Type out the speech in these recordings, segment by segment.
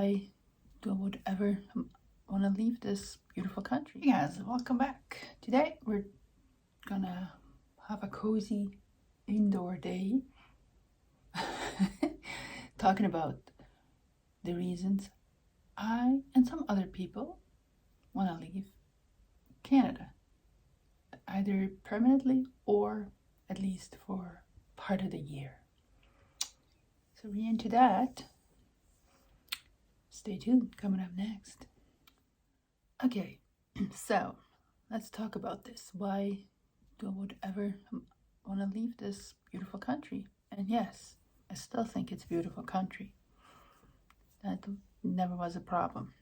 why do I would ever want to leave this beautiful country. Hey guys, welcome back. Today we're gonna have a cozy indoor day talking about the reasons I and some other people want to leave Canada, either permanently or at least for part of the year. So we're into that. Stay tuned, coming up next. Okay, so let's talk about this. Why do I would ever want to leave this beautiful country? And yes, I still think it's a beautiful country. That never was a problem.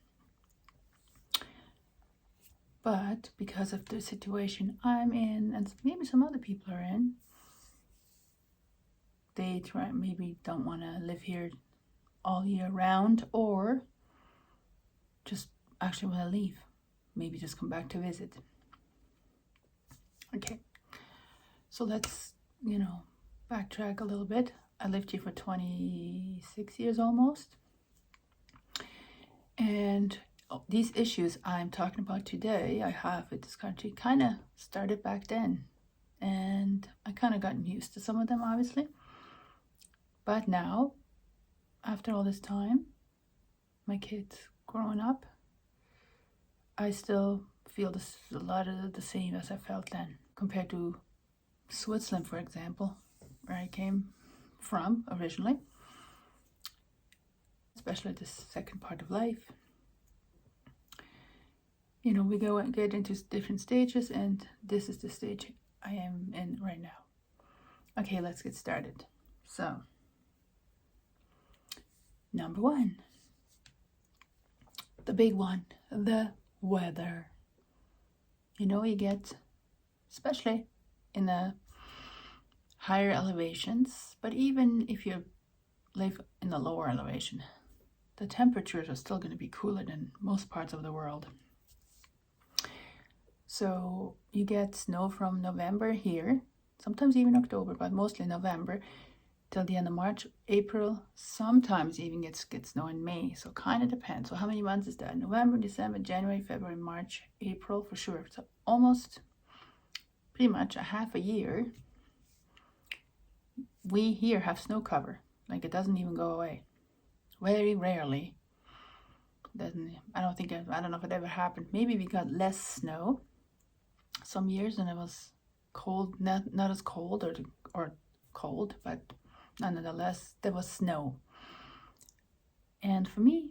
But because of the situation I'm in, and maybe some other people are in, they maybe don't want to live here all year round, or just actually want to leave. Maybe just come back to visit. Okay, so let's, backtrack a little bit. I lived here for 26 years almost. And these issues I'm talking about today, I have with this country, kind of started back then. And I kind of gotten used to some of them, obviously. But now, after all this time, my kids growing up, I still feel a lot of the same as I felt then, compared to Switzerland, for example, where I came from originally, especially the second part of life. We go and get into different stages, and this is the stage I am in right now. Okay, let's get started. So, number one, the big one, the weather. You get, especially in the higher elevations, but even if you live in the lower elevation, the temperatures are still going to be cooler than most parts of the world. So you get snow from November here, sometimes even October, but mostly November, till the end of March, April, sometimes even get snow in May. So kind of depends. So how many months is that? November, December, January, February, March, April, for sure. So almost pretty much a half a year. We here have snow cover. Like, it doesn't even go away. Very rarely. I don't know if it ever happened. Maybe we got less snow some years, and it was cold, not as cold or cold, but nonetheless, there was snow. And for me,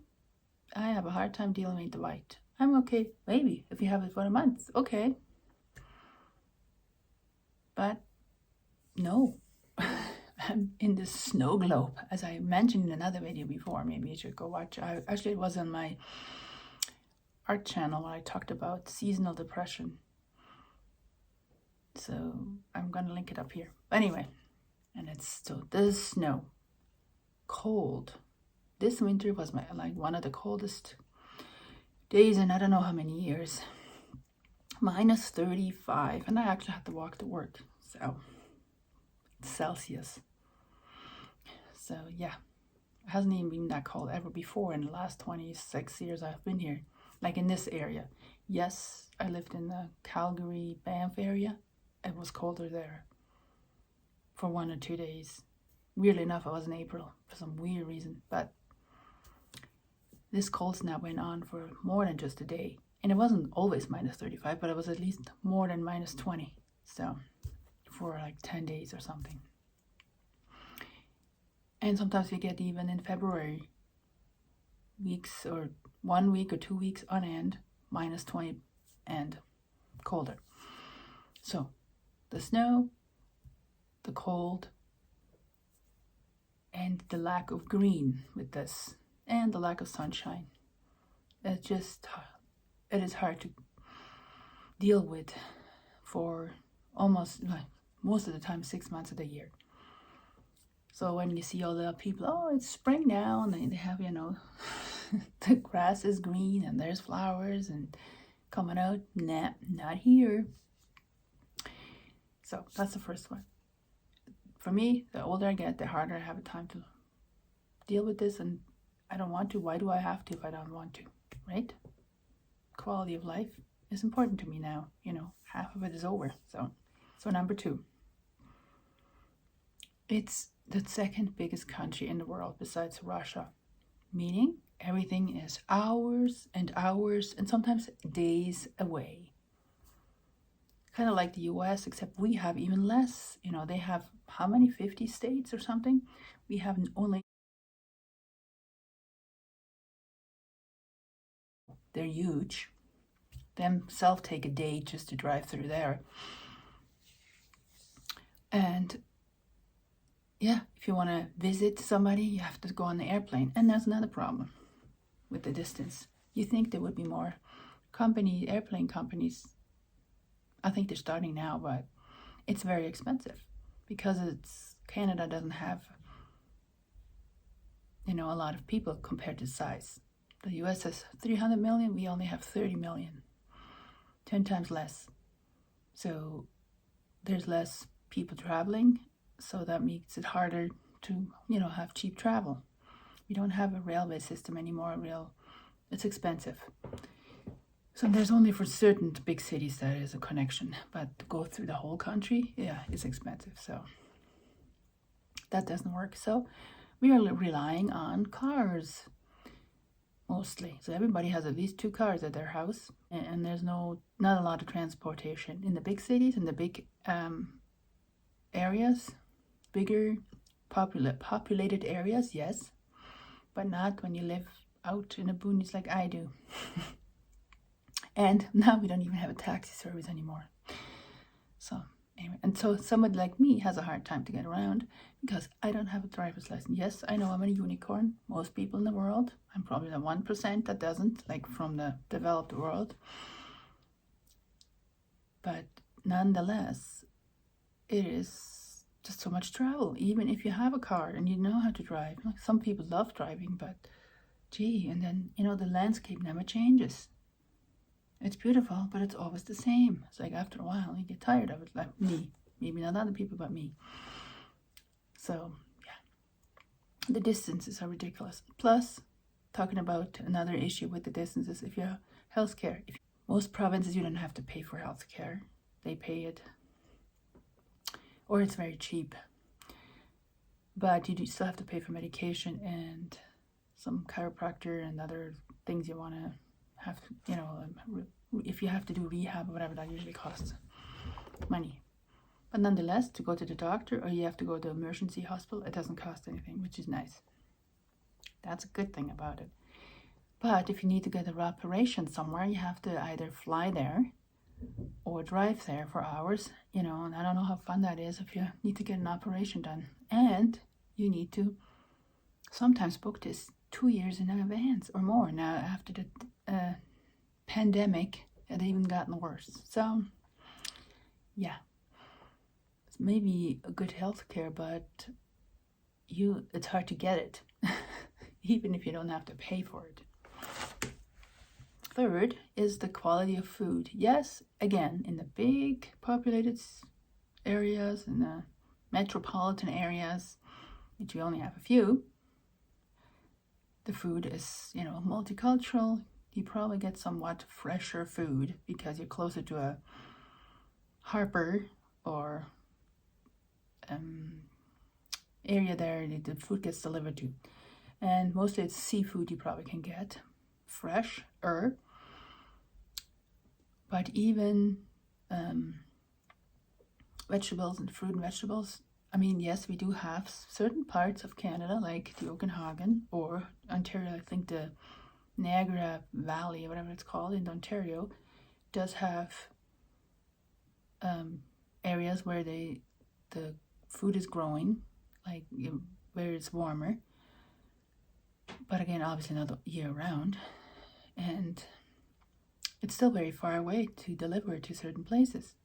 I have a hard time dealing with the white. I'm okay, maybe, if you have it for a month, okay. But no, I'm in this snow globe, as I mentioned in another video before. Maybe you should go watch. Actually, it was on my art channel when I talked about seasonal depression. So I'm going to link it up here. But anyway, and there's snow, cold. This winter was one of the coldest days in I don't know how many years. Minus 35, and I actually had to walk to work. So Celsius. So yeah, it hasn't even been that cold ever before in the last 26 years I've been here. Like in this area. Yes, I lived in the Calgary, Banff area. It was colder there for 1 or 2 days. Weirdly enough, it was in April for some weird reason. But this cold snap went on for more than just a day. And it wasn't always minus 35, but it was at least more than minus 20. So, for like 10 days or something. And sometimes we get even in February weeks, or 1 week or 2 weeks on end, minus 20 and colder. So, the snow, the cold, and the lack of green with this, and the lack of sunshine. It is hard to deal with for almost, like, most of the time, 6 months of the year. So when you see all the people, oh, it's spring now, and they have, the grass is green and there's flowers and coming out. Nah, not here. So that's the first one. For me, the older I get, the harder I have a time to deal with this, and I don't want to. Why do I have to if I don't want to, right? Quality of life is important to me now. Half of it is over. So number 2, it's the second biggest country in the world besides Russia, meaning everything is hours and hours and sometimes days away. Kind of like the US, except we have even less. They have how many, 50 states or something? We have only, they're huge. Themselves take a day just to drive through there. And yeah, if you want to visit somebody, you have to go on the airplane. And that's another problem with the distance. You think there would be more airplane companies. I think they're starting now, but it's very expensive because Canada doesn't have, a lot of people compared to size. The US has 300 million, we only have 30 million, 10 times less. So there's less people traveling, so that makes it harder to, have cheap travel. We don't have a railway system anymore, it's expensive. So there's only for certain big cities that is a connection, but to go through the whole country, it's expensive. So that doesn't work. So we are relying on cars mostly. So everybody has at least 2 cars at their house, and there's not a lot of transportation in the big cities, in the big areas, bigger populated areas, yes, but not when you live out in the boonies like I do. And now we don't even have a taxi service anymore. So anyway, and so somebody like me has a hard time to get around because I don't have a driver's license. Yes, I know I'm a unicorn. Most people in the world, I'm probably the 1% that doesn't, like from the developed world. But nonetheless, it is just so much travel, even if you have a car and you know how to drive. Like some people love driving, but gee, and then, the landscape never changes. It's beautiful, but it's always the same. It's like after a while, you get tired of it, like me. Maybe not other people, but me. So, yeah. The distances are ridiculous. Plus, talking about another issue with the distances, if you have healthcare. Most provinces, you don't have to pay for healthcare. They pay it. Or it's very cheap. But you do still have to pay for medication and some chiropractor and other things you want to have, if you have to do rehab or whatever, that usually costs money. But nonetheless, to go to the doctor or you have to go to the emergency hospital, it doesn't cost anything, which is nice. That's a good thing about it. But if you need to get an operation somewhere, you have to either fly there or drive there for hours, and I don't know how fun that is if you need to get an operation done. And you need to sometimes book this 2 years in advance or more. Now, after the pandemic, it even gotten worse. So, yeah, it's maybe a good healthcare, but it's hard to get it, even if you don't have to pay for it. Third is the quality of food. Yes, again, in the big populated areas, in the metropolitan areas, which we only have a few, the food is, multicultural. You probably get somewhat fresher food because you're closer to a Harper or area there the food gets delivered to. And mostly it's seafood you probably can get fresher. But even vegetables and fruit and vegetables, yes, we do have certain parts of Canada, like the Okanagan or Ontario, I think the Niagara Valley, or whatever it's called, in Ontario, does have areas where the food is growing, like where it's warmer. But again, obviously not year round. And it's still very far away to deliver to certain places.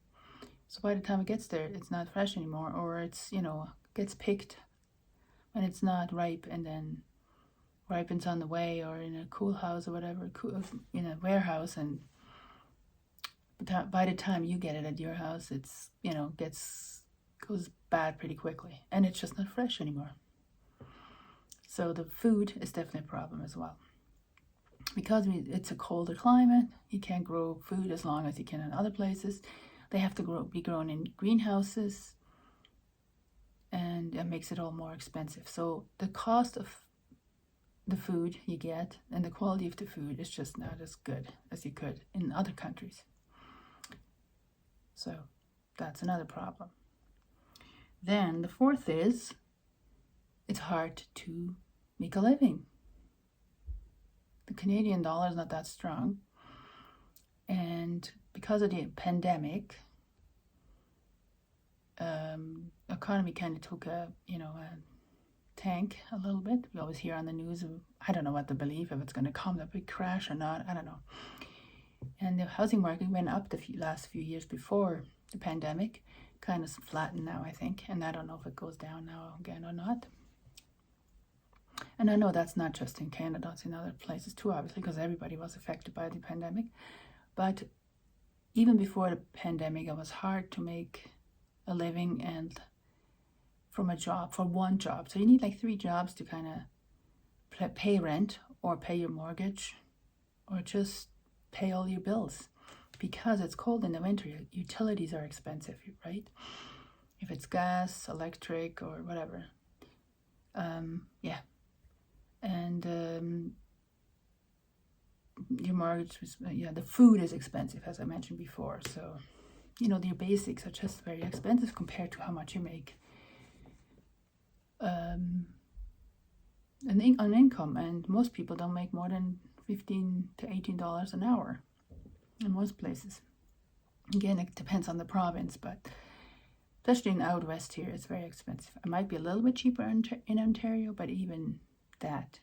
So by the time it gets there, it's not fresh anymore, or it's, gets picked when it's not ripe and then ripens on the way or in a cool house or whatever, in a warehouse, and by the time you get it at your house, it's, goes bad pretty quickly, and it's just not fresh anymore. So the food is definitely a problem as well. Because it's a colder climate, you can't grow food as long as you can in other places. They have to be grown in greenhouses, and it makes it all more expensive. So the cost of the food you get and the quality of the food is just not as good as you could in other countries. So that's another problem. Then the fourth is, it's hard to make a living. The Canadian dollar is not that strong, and because of the pandemic, economy kind of took a tank a little bit. We always hear on the news of, I don't know what to believe, if it's going to come, a big crash or not, I don't know. And the housing market went up the last few years before the pandemic, kind of flattened now, I think, and I don't know if it goes down now again or not. And I know that's not just in Canada, it's in other places too, obviously, because everybody was affected by the pandemic. But even before the pandemic, it was hard to make a living and from a job, for one job. So you need like 3 jobs to kind of pay rent or pay your mortgage or just pay all your bills. Because it's cold in the winter, utilities are expensive, right? If it's gas, electric, or whatever. Yeah. And your mortgage, the food is expensive, as I mentioned before. So, your basics are just very expensive compared to how much you make an income. And most people don't make more than $15 to $18 an hour in most places. Again, it depends on the province, but especially in out west here, it's very expensive. It might be a little bit cheaper in Ontario, but even that,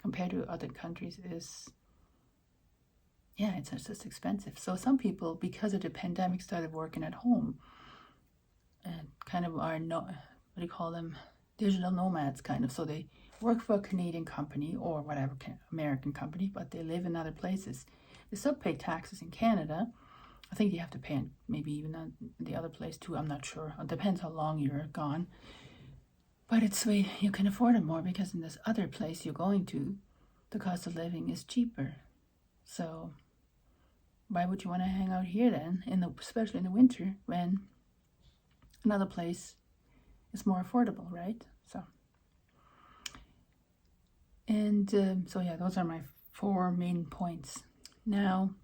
compared to other countries, is, it's just expensive. So some people, because of the pandemic, started working at home and kind of are, what do you call them, digital nomads kind of. So they work for a Canadian company or whatever, American company, but they live in other places. They still pay taxes in Canada. I think you have to pay maybe even on the other place too. I'm not sure. It depends how long you're gone. But it's way you can afford it more, because in this other place you're going to, the cost of living is cheaper. So why would you want to hang out here then, especially in the winter, when another place is more affordable, right? So, and those are my 4 main points. Now,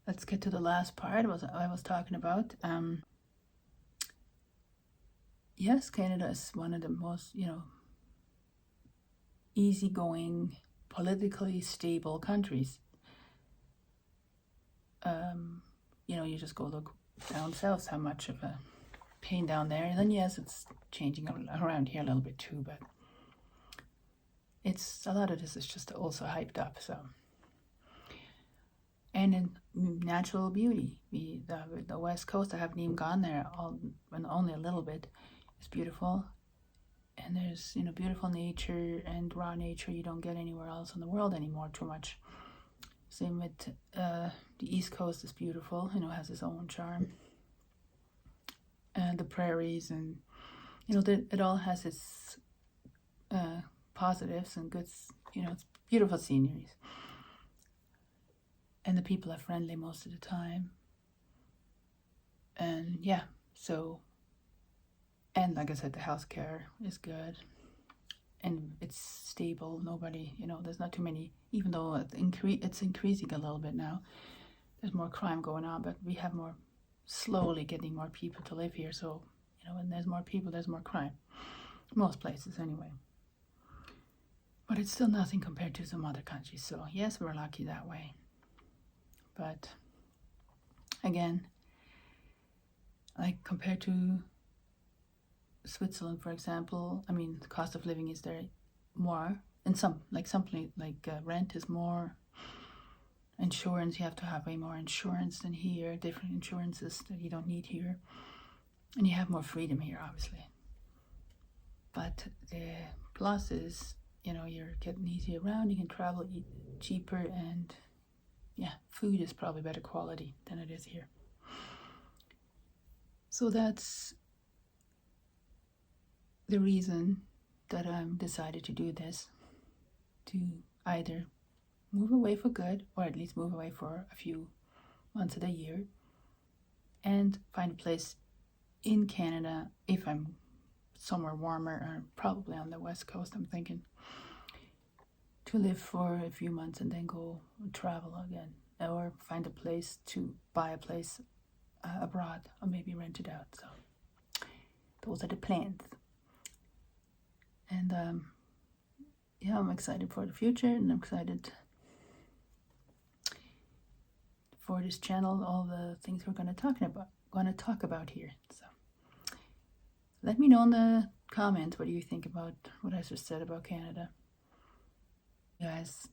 let's get to the last part I was talking about. Yes, Canada is one of the most, easygoing, politically stable countries. You just go look down south, how much of a pain down there. And then, yes, it's changing around here a little bit too, but a lot of this is just also hyped up, so. And in natural beauty, the West Coast, I haven't even gone there, only a little bit. It's beautiful, and there's beautiful nature and raw nature you don't get anywhere else in the world anymore too much. Same with the East Coast is beautiful, has its own charm, and the prairies, and it all has its positives and goods. It's beautiful sceneries, and the people are friendly most of the time, and and like I said, the healthcare is good, and it's stable. Nobody, there's not too many, even though it's increasing a little bit now. There's more crime going on, but we have slowly getting more people to live here. So, when there's more people, there's more crime. Most places anyway. But it's still nothing compared to some other countries. So, yes, we're lucky that way. But, again, like compared to Switzerland, for example, the cost of living is there more. And something like rent is more. Insurance, you have to have way more insurance than here. Different insurances that you don't need here. And you have more freedom here, obviously. But the plus is, you're getting easy around. You can travel, eat cheaper, and food is probably better quality than it is here. So that's the reason that I'm decided to do this, to either move away for good, or at least move away for a few months of the year, and find a place in Canada if I'm somewhere warmer, or probably on the west coast, I'm thinking, to live for a few months and then go travel again, or find a place to buy a place abroad, or maybe rent it out. So those are the plans. And yeah, I'm excited for the future, and I'm excited for this channel, all the things we're going to talk about here. So let me know in the comments what do you think about what I just said about Canada. You guys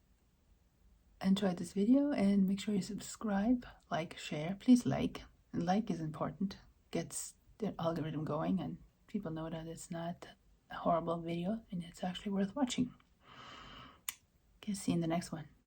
enjoyed this video, and make sure you subscribe, like, share. Please like, and like is important, gets the algorithm going, and people know that it's not a horrible video and it's actually worth watching. Okay, see you in the next one.